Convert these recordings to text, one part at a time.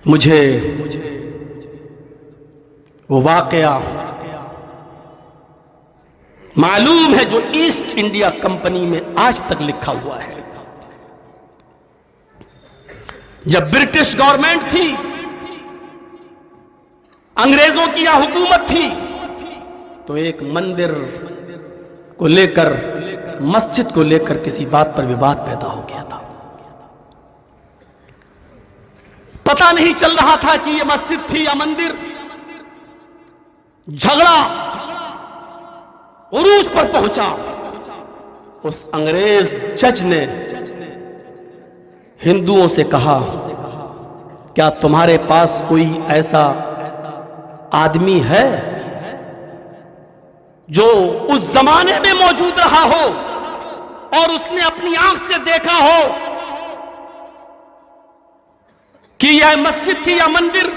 مجھے وہ واقعہ معلوم ہے جو ایسٹ انڈیا کمپنی میں آج تک لکھا ہوا ہے۔ جب برٹش گورنمنٹ تھی، انگریزوں کی یہاں حکومت تھی، تو ایک مندر کو لے کر، مسجد کو لے کر کسی بات پر وواد پیدا ہو گیا تھا۔ پتہ نہیں چل رہا تھا کہ یہ مسجد تھی یا مندر۔ جھگڑا عروج پر پہنچا۔ اس انگریز جج نے ہندوؤں سے کہا، کیا تمہارے پاس کوئی ایسا آدمی ہے جو اس زمانے میں موجود رہا ہو اور اس نے اپنی آنکھ سے دیکھا ہو کہ یہ مسجد تھی یا مندر،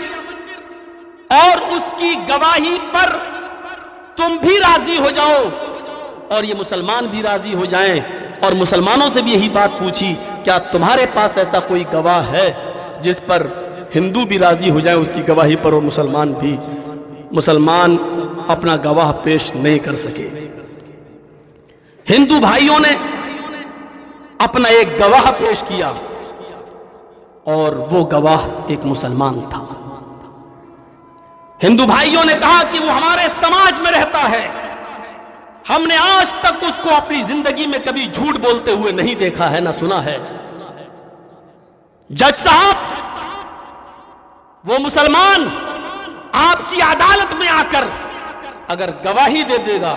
اور اس کی گواہی پر تم بھی راضی ہو جاؤ اور یہ مسلمان بھی راضی ہو جائیں؟ اور مسلمانوں سے بھی یہی بات پوچھی، کیا تمہارے پاس ایسا کوئی گواہ ہے جس پر ہندو بھی راضی ہو جائیں اس کی گواہی پر اور مسلمان بھی؟ مسلمان اپنا گواہ پیش نہیں کر سکے۔ ہندو بھائیوں نے اپنا ایک گواہ پیش کیا، اور وہ گواہ ایک مسلمان تھا۔ ہندو بھائیوں نے کہا کہ وہ ہمارے سماج میں رہتا ہے، ہم نے آج تک اس کو اپنی زندگی میں کبھی جھوٹ بولتے ہوئے نہیں دیکھا ہے، نہ سنا ہے۔ جج صاحب، وہ مسلمان آپ کی عدالت میں آ کر اگر گواہی دے دے گا،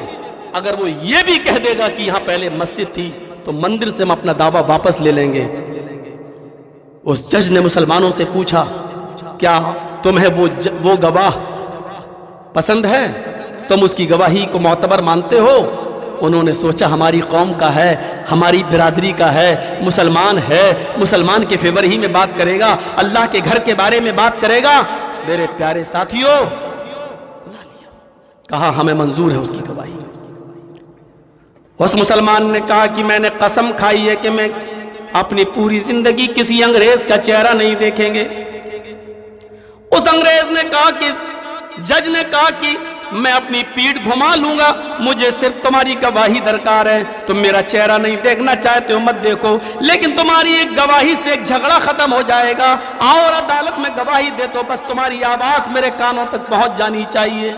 اگر وہ یہ بھی کہہ دے گا کہ یہاں پہلے مسجد تھی، تو مندر سے ہم اپنا دعویٰ واپس لے لیں گے۔ اس جج نے مسلمانوں سے پوچھا، کیا تمہیں وہ گواہ پسند ہے؟ تم اس کی گواہی کو معتبر مانتے ہو؟ انہوں نے سوچا ہماری قوم کا ہے، ہماری برادری کا ہے، مسلمان ہے، مسلمان کے فیور ہی میں بات کرے گا، اللہ کے گھر کے بارے میں بات کرے گا۔ میرے پیارے ساتھیوں، کہا ہمیں منظور ہے اس کی گواہی۔ اس مسلمان نے کہا کہ میں نے قسم کھائی ہے کہ میں اپنی پوری زندگی کسی انگریز کا چہرہ نہیں دیکھیں گے۔ اس انگریز نے کہا کہ جج نے کہا کہ میں اپنی پیٹھ گھما لوں گا، مجھے صرف تمہاری گواہی درکار ہے، تم میرا چہرہ نہیں دیکھنا چاہتے ہو مت دیکھو، لیکن تمہاری ایک گواہی سے ایک جھگڑا ختم ہو جائے گا، آؤ اور عدالت میں گواہی دے تو بس تمہاری آواز میرے کانوں تک پہنچ جانی چاہیے۔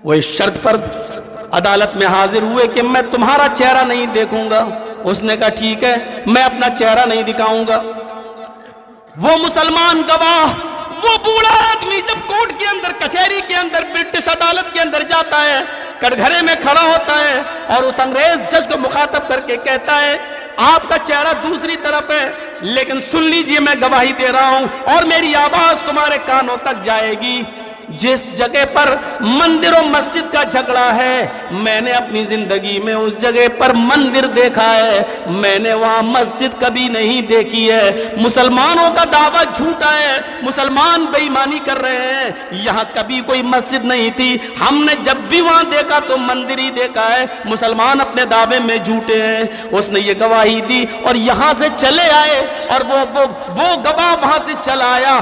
وہ اس شرط پر عدالت میں حاضر ہوئے کہ میں تمہارا چہرہ نہیں دیکھوں گا۔ اس نے کہا ٹھیک ہے، میں اپنا چہرہ نہیں دکھاؤں گا۔ وہ مسلمان گواہ، وہ بوڑھا آدمی جب کورٹ کے اندر، کچہری کے اندر، برٹش عدالت کے اندر جاتا ہے، کٹگھرے میں کھڑا ہوتا ہے اور اس انگریز جج کو مخاطب کر کے کہتا ہے، آپ کا چہرہ دوسری طرف ہے، لیکن سن لیجئے میں گواہی دے رہا ہوں اور میری آواز تمہارے کانوں تک جائے گی۔ جس جگہ پر مندر و مسجد کا جھگڑا ہے، میں نے اپنی زندگی میں اس جگہ پر مندر دیکھا ہے، میں نے وہاں مسجد کبھی نہیں دیکھی ہے۔ مسلمانوں کا دعویٰ جھوٹا ہے، مسلمان بے ایمانی کر رہے ہیں، یہاں کبھی کوئی مسجد نہیں تھی، ہم نے جب بھی وہاں دیکھا تو مندر ہی دیکھا ہے، مسلمان اپنے دعوے میں جھوٹے ہیں۔ اس نے یہ گواہی دی اور یہاں سے چلے آئے، اور وہ گواہ وہاں سے چلا آیا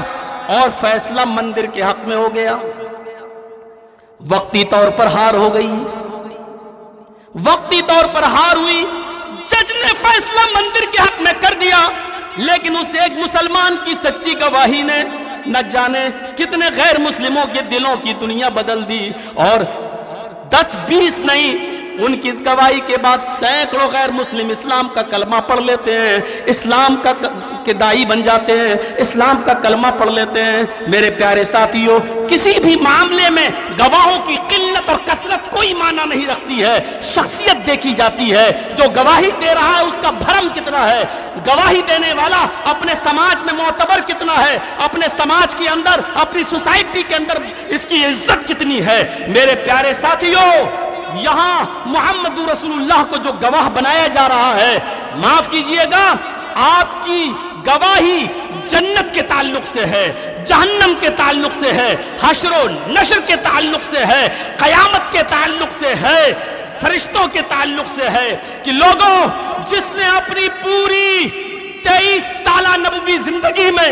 اور فیصلہ مندر کے حق میں ہو گیا۔ وقتی طور پر ہار ہو گئی، وقتی طور پر ہار ہوئی، جج نے فیصلہ مندر کے حق میں کر دیا، لیکن اس ایک مسلمان کی سچی گواہی نے نہ جانے کتنے غیر مسلموں کے دلوں کی دنیا بدل دی، اور 10-20 نہیں، ان کی اس گواہی کے بعد سینکڑوں غیر مسلم اسلام کا کلمہ پڑھ لیتے ہیں، اسلام کے داعی بن جاتے ہیں، اسلام کا کلمہ پڑھ لیتے ہیں۔ میرے پیارے ساتھیوں، کسی بھی معاملے میں گواہوں کی قلت اور کثرت کوئی معنی نہیں رکھتی ہے، شخصیت دیکھی جاتی ہے۔ جو گواہی دے رہا ہے اس کا بھرم کتنا ہے، گواہی دینے والا اپنے سماج میں معتبر کتنا ہے، اپنے سماج کے اندر، اپنی سوسائٹی کے اندر اس کی عزت کتنی ہے۔ میرے پیارے ساتھیوں، یہاں محمد رسول اللہ کو جو گواہ بنایا جا رہا ہے، معاف کیجئے گا، آپ کی گواہی جنت کے تعلق سے ہے، جہنم کے تعلق سے ہے، حشر و نشر کے تعلق سے ہے، قیامت کے تعلق سے ہے، فرشتوں کے تعلق سے ہے، کہ لوگوں، جس نے اپنی پوری 23 سالہ نبوی زندگی میں